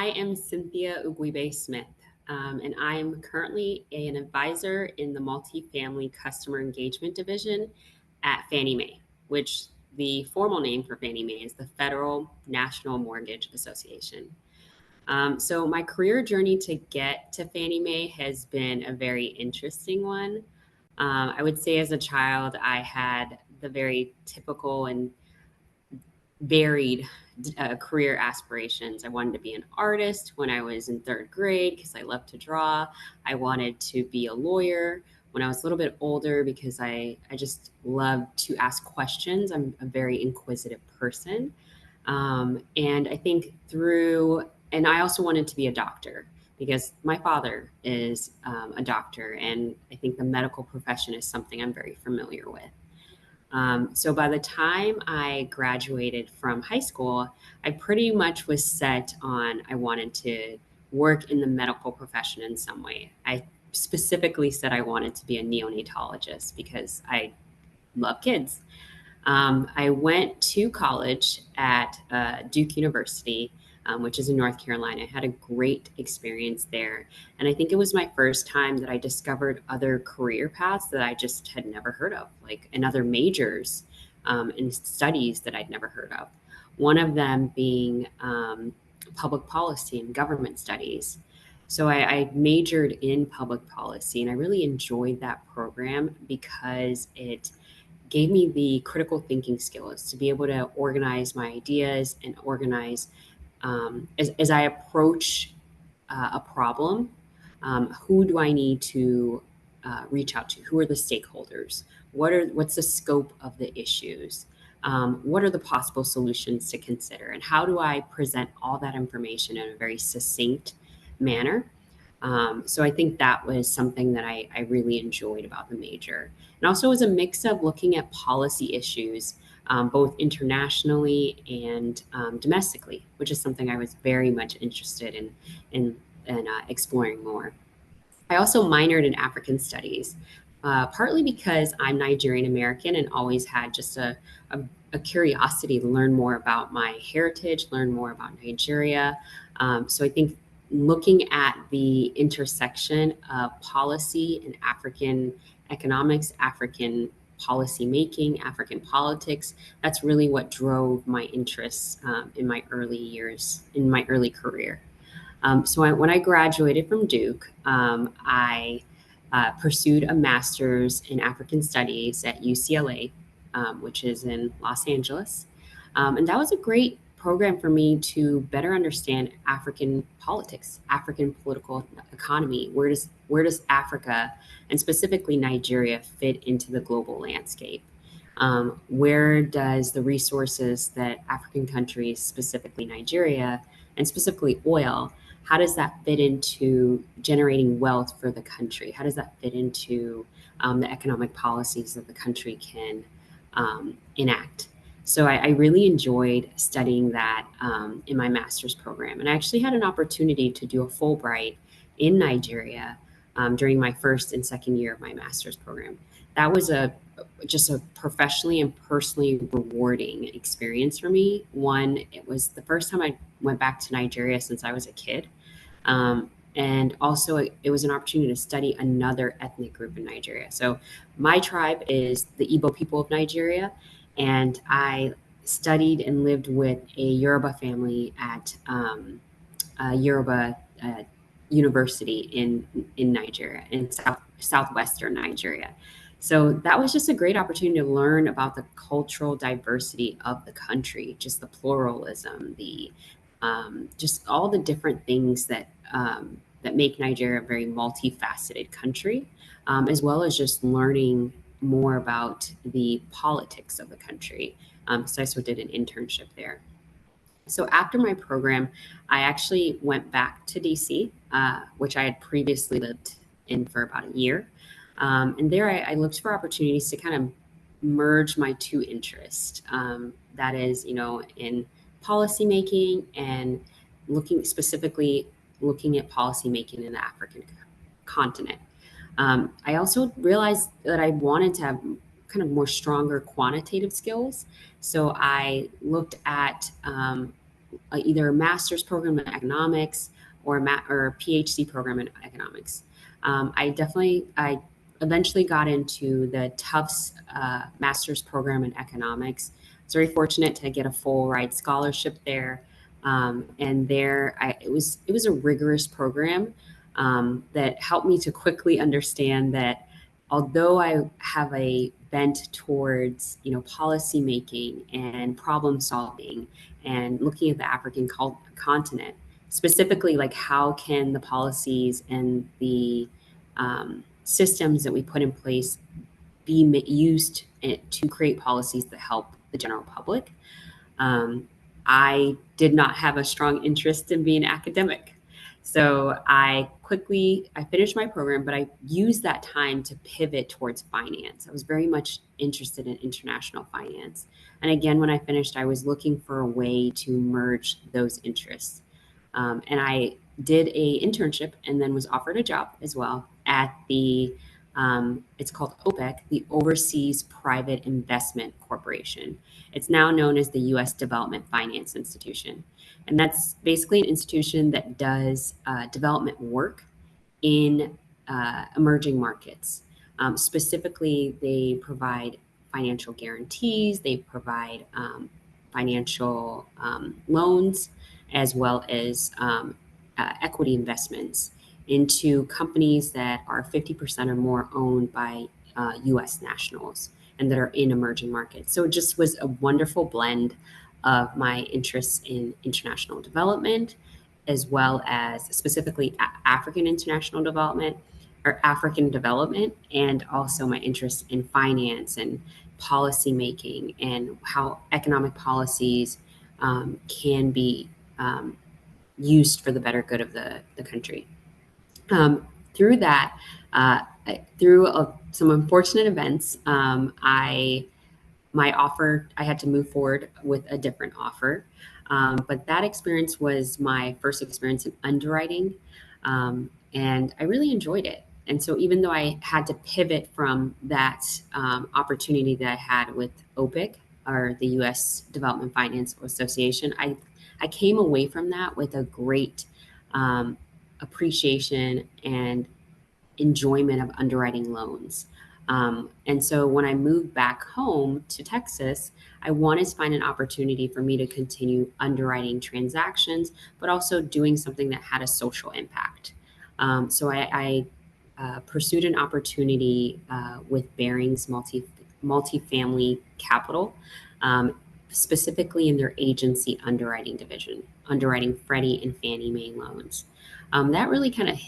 I am Cynthia Ugwuibe Smith, and I am currently an advisor in the multifamily customer engagement division at Fannie Mae, which the formal name for Fannie Mae is the Federal National Mortgage Association. So my career journey to get to Fannie Mae has been a very interesting one. I would say as a child, I had the very typical and varied career aspirations. I wanted to be an artist when I was in third grade because I love to draw. I wanted to be a lawyer when I was a little bit older because I just love to ask questions. I'm a very inquisitive person. And I think and I also wanted to be a doctor because my father is a doctor, and I think the medical profession is something I'm very familiar with. So by the time I graduated from high school, I pretty much was set on I wanted to work in the medical profession in some way. I specifically said I wanted to be a neonatologist because I love kids. I went to college at Duke University, which is in North Carolina. I had a great experience there. And I think it was my first time that I discovered other career paths that I just had never heard of, like and other majors and studies that I'd never heard of. One of them being public policy and government studies. So I majored in public policy, and I really enjoyed that program because it gave me the critical thinking skills to be able to organize my ideas and organize as I approach a problem. Who do I need to reach out to? Who are the stakeholders? What's the scope of the issues? What are the possible solutions to consider? And how do I present all that information in a very succinct manner? So I think that was something that I really enjoyed about the major. And also was a mix of looking at policy issues, both internationally and domestically, which is something I was very much interested in exploring more. I also minored in African studies, partly because I'm Nigerian American and always had just a curiosity to learn more about my heritage, learn more about Nigeria. So I think looking at the intersection of policy and African economics, African policy making, African politics, that's really what drove my interests in my early years, in my early career. When I graduated from Duke, I pursued a master's in African studies at UCLA, which is in Los Angeles. And that was a great program for me to better understand African politics, African political economy. Where does Africa, and specifically Nigeria, fit into the global landscape? Where does the resources that African countries, specifically Nigeria, and specifically oil, how does that fit into generating wealth for the country? How does that fit into the economic policies that the country can enact? So I really enjoyed studying that in my master's program. And I actually had an opportunity to do a Fulbright in Nigeria during my first and second year of my master's program. That was just a professionally and personally rewarding experience for me. One, it was the first time I went back to Nigeria since I was a kid. And also, it was an opportunity to study another ethnic group in Nigeria. So, my tribe is the Igbo people of Nigeria, and I studied and lived with a Yoruba family at Yoruba University in Nigeria, in southwestern Nigeria. So that was just a great opportunity to learn about the cultural diversity of the country, just the pluralism, the just all the different things that make Nigeria a very multifaceted country, as well as just learning more about the politics of the country. So I also did an internship there. So after my program, I actually went back to DC, which I had previously lived in for about a year. And there I looked for opportunities to kind of merge my two interests. That is, in policymaking and looking at policymaking in the African continent. I also realized that I wanted to have kind of more stronger quantitative skills. So I looked at either a master's program in economics or or a PhD program in economics. I eventually got into the Tufts master's program in economics. I was very fortunate to get a full ride scholarship there. And there, it was a rigorous program that helped me to quickly understand that although I have a bent towards policy making and problem solving and looking at the African continent, specifically like how can the policies and the systems that we put in place be used to create policies that help the general public. um, I did not have a strong interest in being academic. So I finished my program, but I used that time to pivot towards finance. I was very much interested in international finance. And again, when I finished, I was looking for a way to merge those interests. And I did a internship and then was offered a job as well at it's called OPEC, the Overseas Private Investment Corporation. It's now known as the U.S. Development Finance Institution. And that's basically an institution that does development work in emerging markets. Specifically, they provide financial guarantees, they provide financial loans, as well as equity investments into companies that are 50% or more owned by US nationals and that are in emerging markets. So it just was a wonderful blend of my interests in international development, as well as specifically African international development or African development, and also my interest in finance and policy making and how economic policies can be used for the better good of the country. Through that, through some unfortunate events, I had to move forward with a different offer. But that experience was my first experience in underwriting, and I really enjoyed it. And so, even though I had to pivot from that opportunity that I had with OPIC, or the U.S. Development Finance Association, I came away from that with a great appreciation and enjoyment of underwriting loans. And so when I moved back home to Texas, I wanted to find an opportunity for me to continue underwriting transactions, but also doing something that had a social impact. So I pursued an opportunity with Barings Multifamily Capital, specifically in their agency underwriting division, underwriting Freddie and Fannie Mae loans. That really kind of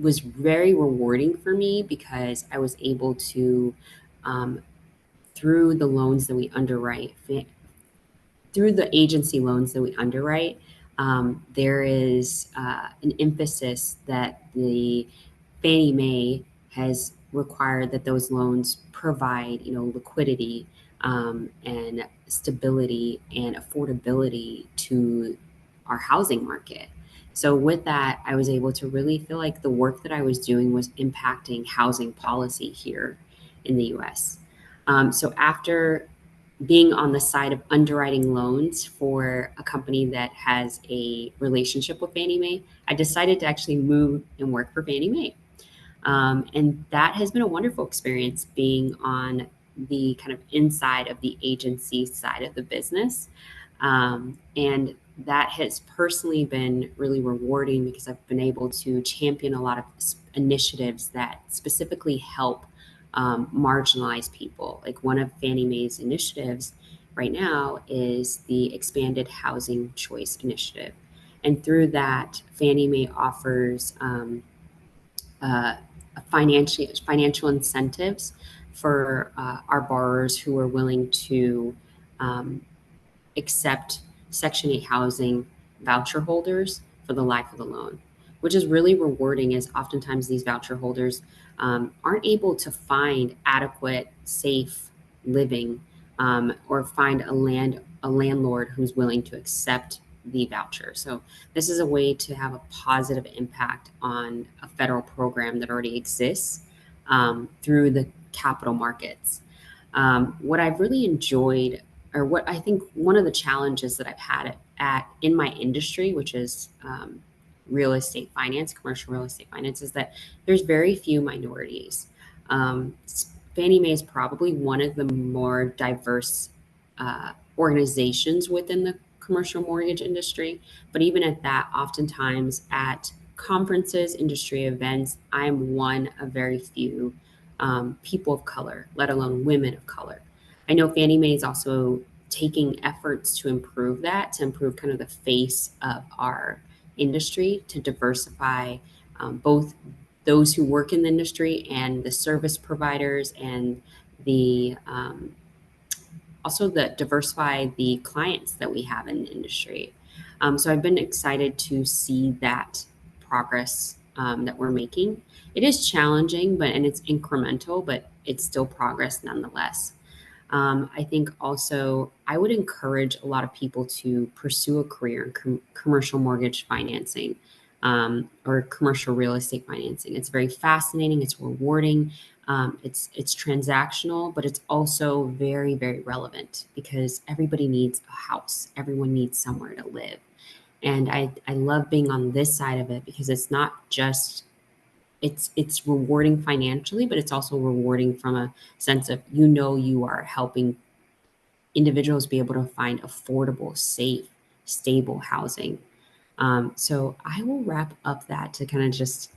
was very rewarding for me because I was able to, through the loans that we underwrite, through the agency loans that we underwrite, there is an emphasis that the Fannie Mae has required that those loans provide, liquidity and stability and affordability to our housing market. So with that, I was able to really feel like the work that I was doing was impacting housing policy here in the U.S. So after being on the side of underwriting loans for a company that has a relationship with Fannie Mae, I decided to actually move and work for Fannie Mae. And that has been a wonderful experience, being on the kind of inside of the agency side of the business. And that has personally been really rewarding because I've been able to champion a lot of initiatives that specifically help marginalized people. Like one of Fannie Mae's initiatives right now is the Expanded Housing Choice Initiative. And through that, Fannie Mae offers uh, financial incentives for our borrowers who are willing to um, accept Section 8 housing voucher holders for the life of the loan, which is really rewarding as oftentimes these voucher holders aren't able to find adequate, safe living or find a landlord who's willing to accept the voucher. So this is a way to have a positive impact on a federal program that already exists through the capital markets. What I've really enjoyed, or what I think one of the challenges that I've had in my industry, which is real estate finance, commercial real estate finance, is that there's very few minorities. Um, Fannie Mae is probably one of the more diverse organizations within the commercial mortgage industry. But even at that, oftentimes at conferences, industry events, I'm one of very few people of color, let alone women of color. I know Fannie Mae is also taking efforts to improve that, to improve kind of the face of our industry, to diversify both those who work in the industry and the service providers and the also the diversify the clients that we have in the industry. So I've been excited to see that progress that we're making. It is challenging, and it's incremental, but it's still progress nonetheless. I think also I would encourage a lot of people to pursue a career in commercial mortgage financing or commercial real estate financing. It's very fascinating. It's rewarding. It's transactional, but it's also very, very relevant because everybody needs a house. Everyone needs somewhere to live. And I love being on this side of it because it's not just it's rewarding financially, but it's also rewarding from a sense of you are helping individuals be able to find affordable, safe, stable housing. So I will wrap up that to kind of just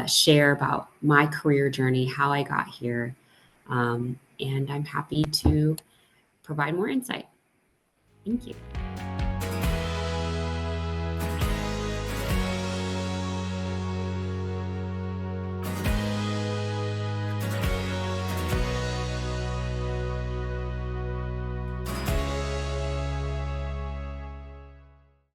share about my career journey, how I got here, and I'm happy to provide more insight. Thank you.